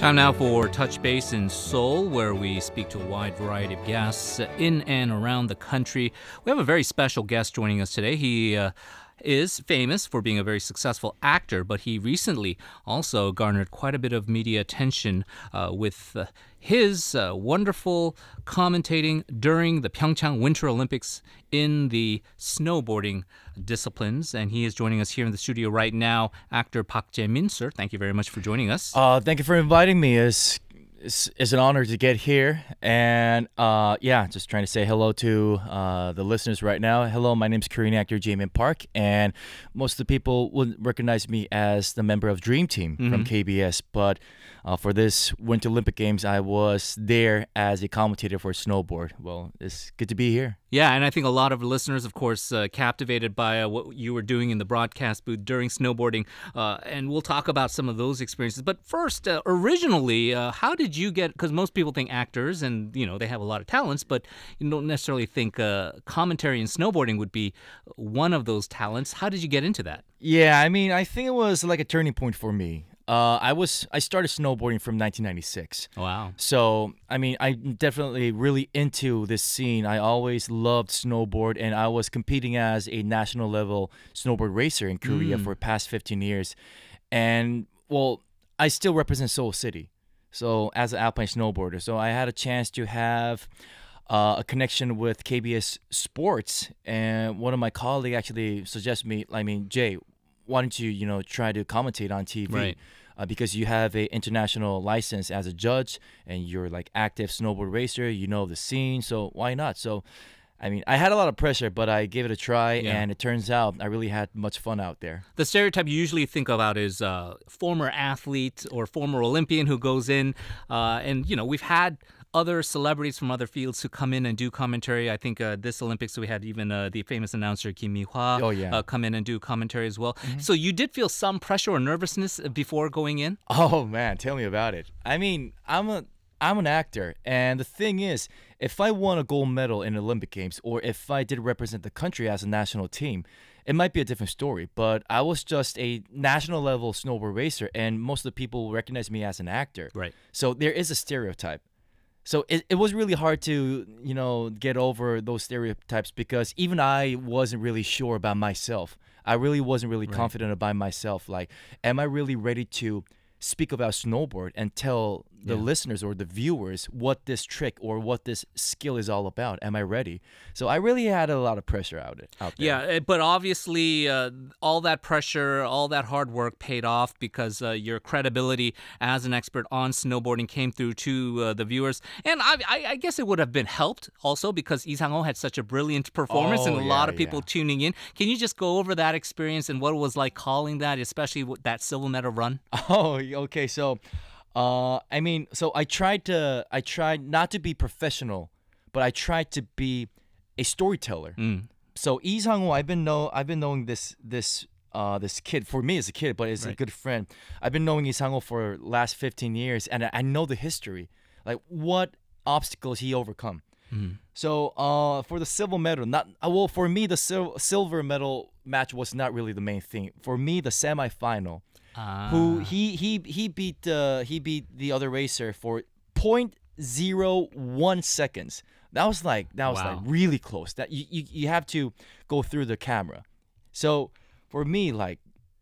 Time now for Touch Base in Seoul, where we speak to a wide variety of guests in and around the country. We have a very special guest joining us today. He is famous for being a very successful actor, but he recently also garnered quite a bit of media attention with his wonderful commentating during the Pyeongchang Winter Olympics in the snowboarding disciplines. And he is joining us here in the studio right now, actor Park Jae-min. Sir, thank you very much for joining us. Thank you for inviting me. It's an honor to get here, and yeah, just trying to say hello to the listeners right now. Hello, my name's Korean actor Jae-min Park, and most of the people wouldn't recognize me as the member of Dream Team from KBS, but for this Winter Olympic Games, I was there as a commentator for snowboard. Well, it's good to be here. Yeah, and I think a lot of listeners, of course, captivated by what you were doing in the broadcast booth during snowboarding, and we'll talk about some of those experiences. But first, originally, how did you get, because most people think actors and, you know, they have a lot of talents, but you don't necessarily think commentary and snowboarding would be one of those talents. How did you get into that? Yeah, I mean, I think it was like a turning point for me. I started snowboarding from 1996. Wow. So, I mean, I'm definitely really into this scene. I always loved snowboard, and I was competing as a national level snowboard racer in Korea for the past 15 years. And, well, I still represent Seoul City, so as an alpine snowboarder. So I had a chance to have a connection with KBS Sports, and one of my colleagues actually suggested me, I mean, Jay, why don't you, you know, try to commentate on TV? Right. Because you have a international license as a judge, and you're like active snowboard racer, you know the scene, so why not? So, I mean, I had a lot of pressure, but I gave it a try, and it turns out I really had much fun out there. The stereotype you usually think about is former athlete or former Olympian who goes in, and, you know, we've had other celebrities from other fields who come in and do commentary. I think this Olympics we had even the famous announcer Kim Mi-hwa come in and do commentary as well. So you did feel some pressure or nervousness before going in? Oh man, tell me about it. I mean, I'm an actor, and the thing is, if I won a gold medal in the Olympic Games, or if I did represent the country as a national team, it might be a different story. But I was just a national level snowboard racer, and most of the people recognize me as an actor. Right. So there is a stereotype. So it was really hard to, you know, get over those stereotypes, because even I wasn't really sure about myself. I really wasn't really confident about myself. Like, am I really ready to speak about snowboard and tell the listeners or the viewers what this trick or what this skill is all about? Am I ready? So I really had a lot of pressure out there. Yeah, but obviously all that pressure, all that hard work paid off, because your credibility as an expert on snowboarding came through to the viewers. And I guess it would have been helped also because Lee Sang-ho had such a brilliant performance and a lot of people tuning in. Can you just go over that experience and what it was like calling that, especially with that silver medal run? Oh, okay. So I mean, so I tried not to be professional, but I tried to be a storyteller. So Lee Sang-ho, I've been knowing this kid, for me as a kid, but as a good friend. I've been knowing Lee Sang-ho for last 15 years, and I know the history, like what obstacles he overcome. So for the silver medal, for me the silver medal match was not really the main thing. For me, the semifinal. Who he beat the other racer for 0.01 seconds. That was like really close. That you have to go through the camera. So for me, like,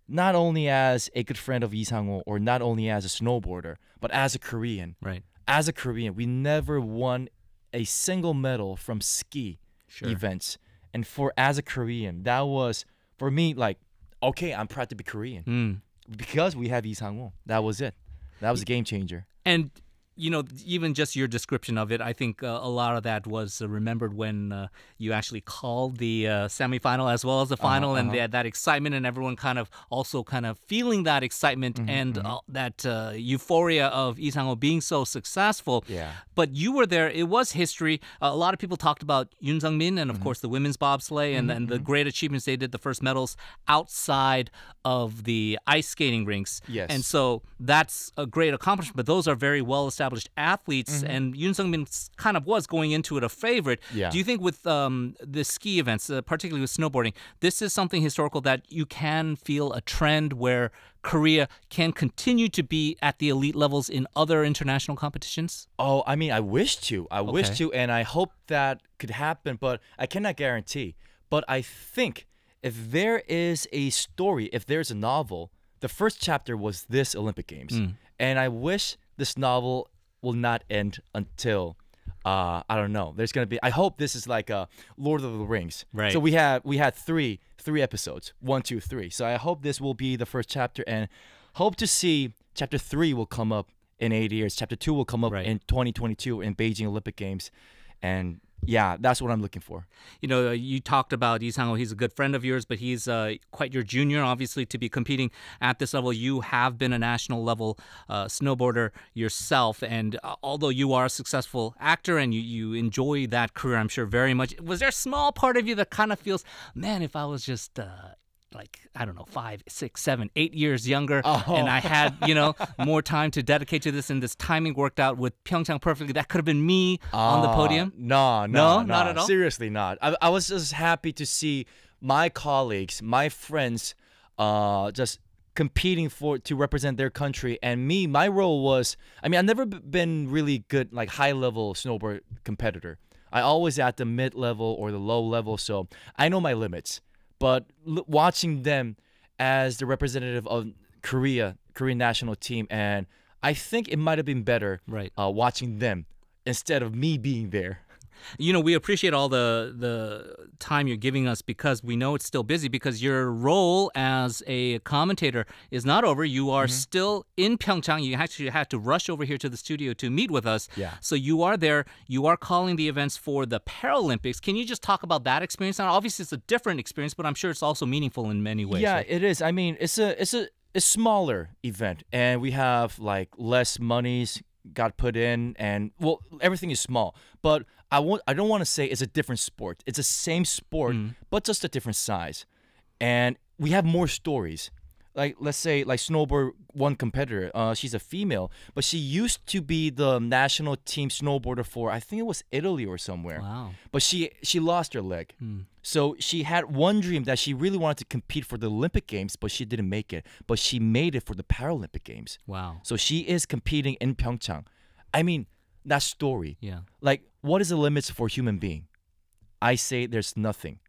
not only as a good friend of Lee Sang-ho, or not only as a snowboarder, but as a Korean. Right. As a Korean, we never won a single medal from ski events. And as a Korean, that was for me like, okay, I'm proud to be Korean. Because we have Lee Sang-ho. That was it. That was a game changer. And, you know, even just your description of it, I think a lot of that was remembered when you actually called the semifinal as well as the final, and they had that excitement, and everyone kind of feeling that excitement and that euphoria of Lee Sang-ho being so successful. Yeah. But you were there. It was history. A lot of people talked about Yoon Sung-min and, of course, the women's bobsleigh and the great achievements they did, the first medals outside of the ice skating rinks. Yes. And so that's a great accomplishment, but those are very well established established athletes, and Yoon Sung-min kind of was going into it a favorite. Yeah. Do you think with the ski events, particularly with snowboarding, this is something historical that you can feel a trend where Korea can continue to be at the elite levels in other international competitions? Oh, I mean, I wish to. I wish to, and I hope that could happen, but I cannot guarantee. But I think if there is a story, if there's a novel, the first chapter was this Olympic Games. And I wish this novel will not end until I don't know. There's gonna be. I hope this is like a Lord of the Rings. Right. So we had three episodes, 1, 2, 3. So I hope this will be the first chapter, and hope to see chapter 3 will come up in 8 years. Chapter 2 will come up in 2022 in Beijing Olympic Games, and yeah, that's what I'm looking for. You know, you talked about Lee Sang-ho. He's a good friend of yours, but he's quite your junior, obviously, to be competing at this level. You have been a national level snowboarder yourself, and although you are a successful actor and you enjoy that career, I'm sure, very much, was there a small part of you that kind of feels, man, if I was just like, I don't know, 5, 6, 7, 8 years younger, and I had, more time to dedicate to this, and this timing worked out with Pyeongchang perfectly, that could have been me on the podium? No, not at all? Seriously not. I was just happy to see my colleagues, my friends, just competing to represent their country, and me, my role was, I mean, I've never been really good, like high-level snowboard competitor. I always at the mid-level or the low level, so I know my limits. But watching them as the representative of Korean national team, and I think it might have been better watching them instead of me being there. We appreciate all the time you're giving us because we know it's still busy because your role as a commentator is not over. You are still in Pyeongchang. You actually had to rush over here to the studio to meet with us. Yeah. So you are there. You are calling the events for the Paralympics. Can you just talk about that experience? Now, obviously, it's a different experience, but I'm sure it's also meaningful in many ways. Yeah, right? it is. I mean, it's a smaller event, and we have like less monies got put in, and well, everything is small. But I don't want to say it's a different sport. It's the same sport, but just a different size. And we have more stories. Like, let's say, like snowboard one competitor, she's a female, but she used to be the national team snowboarder for, I think it was Italy or somewhere. Wow. But she lost her leg. So she had one dream that she really wanted to compete for the Olympic Games, but she didn't make it. But she made it for the Paralympic Games. Wow. So she is competing in Pyeongchang. I mean, that story. Yeah. Like, what is the limits for a human being? I say there's nothing.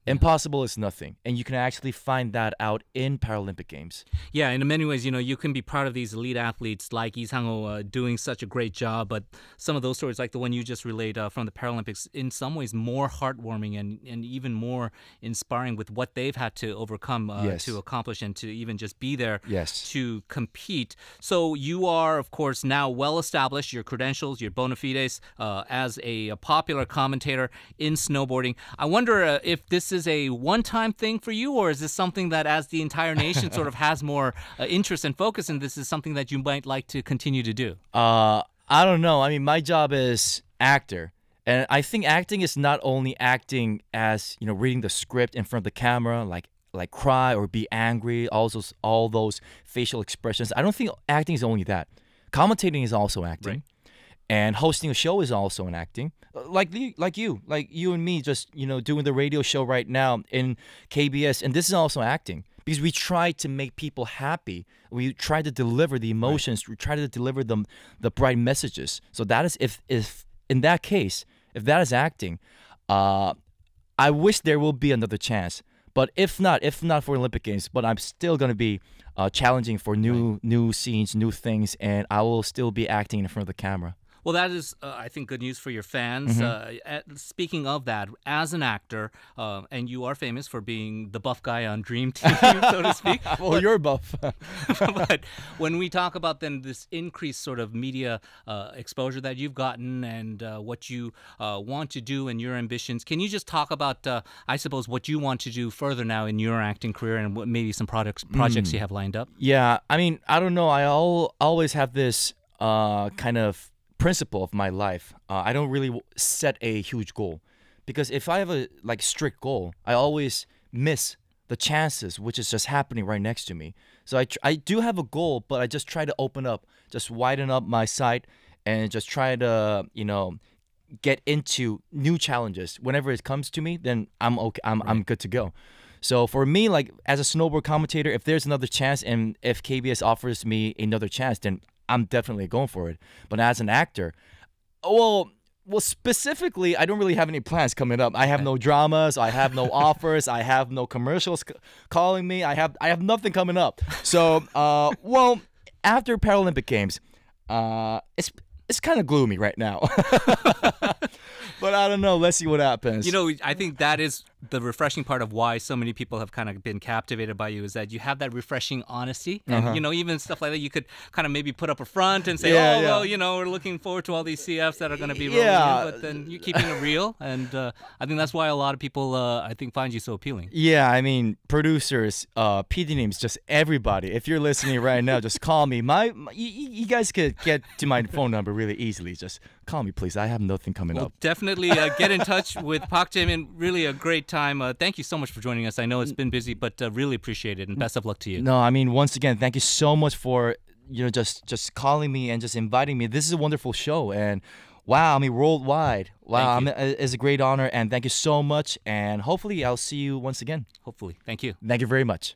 Impossible is nothing, and you can actually find that out in Paralympic Games. Yeah, in many ways, you can be proud of these elite athletes like Lee Sang-ho doing such a great job, but some of those stories, like the one you just relayed from the Paralympics, in some ways more heartwarming and even more inspiring with what they've had to overcome to accomplish and to even just be there to compete. So you are, of course, now well established, your credentials, your bona fides as a popular commentator in snowboarding. I wonder if this is a one-time thing for you, or is this something that as the entire nation sort of has more interest and focus, and this is something that you might like to continue to do? I don't know. I mean, my job is actor, and I think acting is not only acting as, reading the script in front of the camera, like cry or be angry, all those facial expressions. I don't think acting is only that. Commentating is also acting. Right. And hosting a show is also an acting, like you and me, just doing the radio show right now in KBS, and this is also acting because we try to make people happy. We try to deliver the emotions. We try to deliver them the bright messages. So that is if in that case, if that is acting, I wish there will be another chance. But if not for Olympic Games, but I'm still gonna be challenging for new scenes, new things, and I will still be acting in front of the camera. Well, that is, I think, good news for your fans. Speaking of that, as an actor, and you are famous for being the buff guy on Dream Team, so to speak. Well, you're buff. But when we talk about then this increased sort of media exposure that you've gotten and what you want to do and your ambitions, can you just talk about, I suppose, what you want to do further now in your acting career and what maybe some projects you have lined up? Yeah, I mean, I don't know. I always have this kind of principle of my life. I don't really set a huge goal, because if I have a strict goal, I always miss the chances which is just happening right next to me. So I do have a goal, but I just try to open up, just widen up my sight, and just try to, get into new challenges. Whenever it comes to me, then I'm okay. I'm good to go. So for me, like as a snowboard commentator, if there's another chance and if KBS offers me another chance, then I'm definitely going for it. But as an actor, well, specifically, I don't really have any plans coming up. I have no dramas. I have no offers. I have no commercials calling me. I have nothing coming up. So, well, after Paralympic Games, it's kind of gloomy right now. But I don't know. Let's see what happens. I think that is the refreshing part of why so many people have kind of been captivated by you, is that you have that refreshing honesty. And, even stuff like that, you could kind of maybe put up a front and say, well, we're looking forward to all these CFs that are going to be rolling in. But then you're keeping it real. And I think that's why a lot of people, find you so appealing. Yeah, I mean, producers, PD names, just everybody. If you're listening right now, just call me. You guys could get to my phone number really easily. Just call me, please. I have nothing coming up. Definitely get in touch with Park Jae-min. Really a great time. Thank you so much for joining us. I know it's been busy, but really appreciate it, and best of luck to you. No, I mean, once again, thank you so much for just calling me and just inviting me. This is a wonderful show, and wow, I mean, worldwide. Wow, it's a great honor, and thank you so much. And hopefully, I'll see you once again. Hopefully, thank you. Thank you very much.